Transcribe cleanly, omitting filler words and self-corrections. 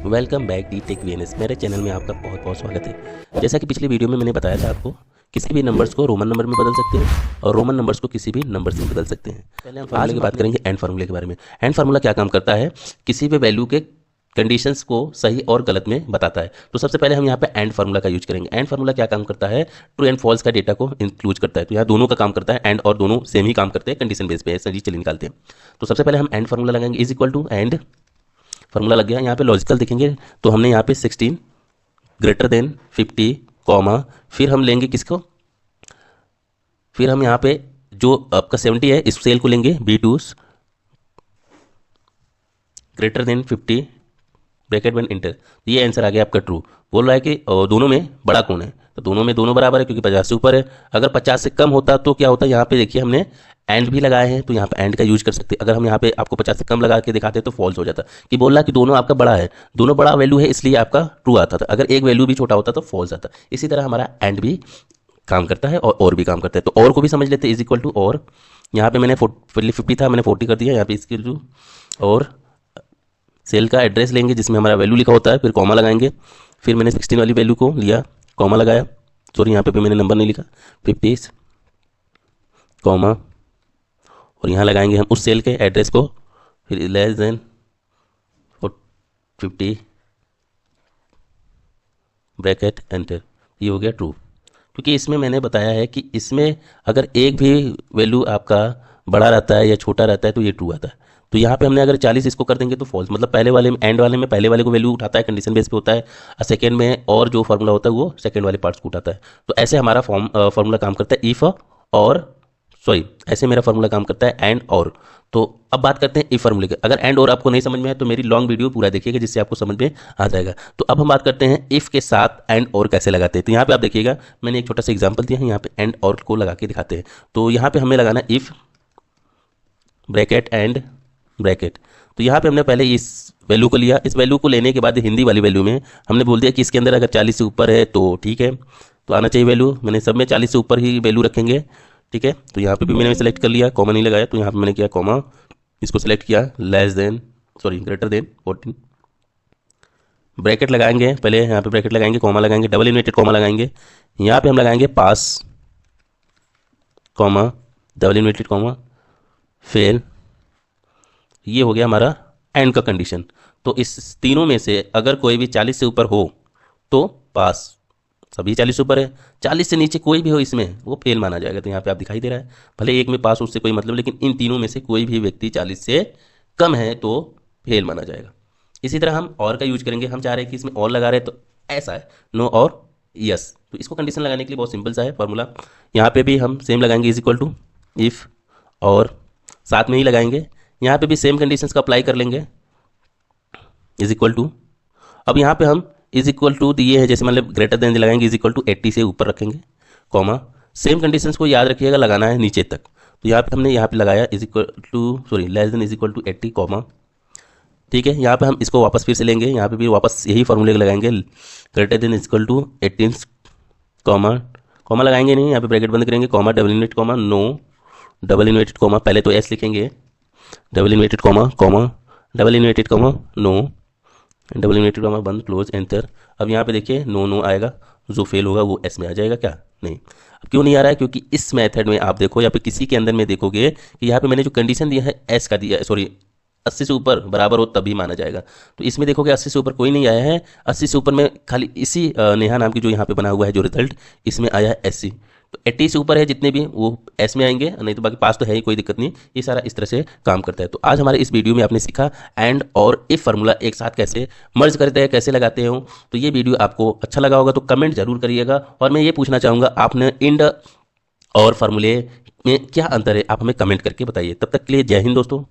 Welcome back D Tech VNS. मेरे channel में आपका बहुत बहुत स्वागत है। जैसा कि पिछली वीडियो में मैंने बताया था आपको, किसी भी नंबर्स को रोमन नंबर में बदल सकते हैं और रोमन नंबर्स को किसी भी नंबर से बदल सकते हैं। पहले हम फार्मूले की बात करेंगे एंड फार्मूले के बारे में। एंड फार्मूला क्या काम करता है, किसी भी वैल्यू के कंडीशंस को सही और गलत में बताता है। तो सबसे पहले हम यहाँ पे एंड फार्मूला का यूज करेंगे। एंड फार्मूला क्या काम करता है, ट्रू एंड फॉल्स का डेटा को इंक्लूड करता है। तो यहाँ दोनों का काम करता है, एंड और दोनों सेम ही काम करते हैं, कंडीशन बेस पे ऐसा चलिए निकालते हैं। तो सबसे पहले हम एंड फार्मूला लगाएंगे, is equal to and formula लग गया। यहाँ पे लॉजिकल देखेंगे तो हमने यहाँ पे 16 ग्रेटर देन 50 कॉमा, फिर हम लेंगे किसको, फिर हम यहाँ पे जो आपका 70 है इस सेल को लेंगे B2 ग्रेटर देन 50 ब्रैकेट में इंटर। ये आंसर आ गया आपका ट्रू। बोल रहा है कि दोनों में बड़ा कौन है, तो दोनों में दोनों बराबर है क्योंकि 50 से ऊपर है। अगर 50 से कम होता तो क्या होता है, यहाँ पे देखिए हमने एंड भी लगाए हैं तो यहाँ पे एंड का यूज कर सकते हैं। अगर हम यहाँ पे आपको 50 से कम लगा के दिखाते तो फॉल्स हो जाता, कि बोल रहा कि दोनों आपका बड़ा है, दोनों बड़ा वैल्यू है इसलिए आपका ट्रू आता था। अगर एक वैल्यू भी छोटा होता तो फॉल्स आता। इसी तरह हमारा एंड भी काम करता है और भी काम करता है। तो और को भी समझ लेते हैं, इज इक्वल टू और। यहाँ पे मैंने 50 था, मैंने 40 कर दिया। यहाँ पे इसके जो और सेल का एड्रेस लेंगे जिसमें हमारा वैल्यू लिखा होता है, फिर कॉमा लगाएंगे। फिर मैंने 16 वाली वैल्यू को लिया, कॉमा लगाया, सॉरी यहाँ पे भी मैंने नंबर नहीं लिखा, 50 कॉमा, और यहाँ लगाएंगे हम उस सेल के एड्रेस को, फिर लेस देन 50 ब्रैकेट एंटर। ये हो गया ट्रू, क्योंकि इसमें मैंने बताया है कि इसमें अगर एक भी वैल्यू आपका बड़ा रहता है या छोटा रहता है तो ये ट्रू आता है। तो यहाँ पे हमने अगर 40 इसको कर देंगे तो फॉल्स, मतलब पहले वाले में एंड वाले में पहले वाले को वैल्यू उठाता है, कंडीशन बेस पे होता है, और सेकेंड में और जो फार्मूला होता है वो सेकेंड वाले पार्ट्स को उठाता है। तो ऐसे हमारा फार्मूला काम करता है इफ और सॉरी ऐसे मेरा फार्मूला काम करता है एंड और। तो अब बात करते हैं इफ फार्मूले के। अगर एंड और आपको नहीं समझ में आए तो मेरी लॉन्ग वीडियो पूरा देखिएगा जिससे आपको समझ में आ जाएगा। तो अब हम बात करते हैं इफ के साथ एंड और कैसे लगाते हैं। तो यहाँ पे आप देखिएगा मैंने एक छोटा सा एग्जांपल दिया है, यहाँ पे एंड और को लगा के दिखाते हैं। तो यहाँ पे हमें लगाना इफ ब्रैकेट एंड ब्रैकेट। तो यहाँ पे हमने पहले इस वैल्यू को लिया, इस वैल्यू को लेने के बाद हिंदी वाली वैल्यू में हमने बोल दिया कि इसके अंदर अगर 40 से ऊपर है तो ठीक है, तो आना चाहिए वैल्यू। मैंने सब में 40 से ऊपर ही वैल्यू रखेंगे, ठीक है। तो यहाँ पे भी मैंने सेलेक्ट कर लिया, कॉमा नहीं लगाया, तो यहाँ पे मैंने किया कॉमा, इसको सेलेक्ट किया, less than sorry greater than 14 bracket लगाएंगे। पहले यहाँ पे ब्रैकेट लगाएंगे, कॉमा लगाएंगे, डबल इन्वर्टेड कॉमा लगाएंगे। यहाँ पे हम लगाएंगे पास कॉमा, डबल इन्वर्टेड कॉमा, फिर ये हो गया हमारा एंड का कंडीशन। तो इस तीनों में से अगर कोई भी 40 से ऊपर हो तो पास, सभी 40 से ऊपर है, 40 से नीचे कोई भी हो इसमें वो फेल माना जाएगा। तो यहाँ पे आप दिखाई दे रहा है, भले एक में पास उससे कोई मतलब, लेकिन इन तीनों में से कोई भी व्यक्ति 40 से कम है तो फेल माना जाएगा। इसी तरह हम और का यूज करेंगे। हम चाह रहे हैं कि इसमें और लगा रहे तो ऐसा है नो और यस। तो इसको कंडीशन लगाने के लिए बहुत सिंपल सा है फॉर्मूला। यहाँ पे भी हम सेम लगाएंगे, इज इक्वल टू इफ और साथ में ही लगाएंगे। यहाँ पे भी सेम कंडीशंस का अप्लाई कर लेंगे, इज इक्वल टू। अब यहाँ पे हम इज इक्वल टू दिए है, जैसे मतलब ग्रेटर देन लगाएंगे, इज इक्वल टू 80 से ऊपर रखेंगे, कॉमा, सेम कंडीशंस को याद रखिएगा, लगाना है नीचे तक। तो यहाँ पे हमने यहाँ पे लगाया is equal to sorry less than is equal to 80 comma, ठीक है। यहाँ पे हम इसको वापस फिर से लेंगे, यहाँ पे भी वापस यही फॉर्मूले लगाएंगे, greater than is equal to 18 comma, comma लगाएंगे नहीं, यहाँ पे ब्रैकेट बंद करेंगे, comma, double inverted comma, no double inverted comma, पहले तो एस लिखेंगे, double inverted comma, comma, double inverted comma, no double inverted comma, बंद, क्लोज, एंटर। अब यहाँ पे देखिए नो नो आएगा, जो फेल होगा वो एस में आ जाएगा, क्या नहीं। अब क्यों नहीं आ रहा है, क्योंकि इस मेथड में आप देखो, या फिर किसी के अंदर में देखोगे कि यहाँ पे मैंने जो कंडीशन दिया है एस का दिया है, सॉरी 80 से ऊपर बराबर हो तभी माना जाएगा। तो इसमें देखोगे 80 से ऊपर कोई नहीं आया है, 80 से ऊपर में खाली इसी नेहा नाम की जो यहाँ पे बना हुआ है जो रिजल्ट, इसमें आया है 80। तो 80 से ऊपर है जितने भी वो एस में आएंगे, नहीं तो बाकी पास तो है ही, कोई दिक्कत नहीं। ये सारा इस तरह से काम करता है। तो आज हमारे इस वीडियो में आपने सीखा एंड और इफ फार्मूला एक साथ कैसे मर्ज करते हैं, कैसे लगाते हो। तो ये वीडियो आपको अच्छा लगा होगा तो कमेंट जरूर करिएगा। और मैं ये पूछना चाहूँगा, आपने इंड और फार्मूले में क्या अंतर है, आप हमें कमेंट करके बताइए। तब तक के लिए जय हिंद दोस्तों।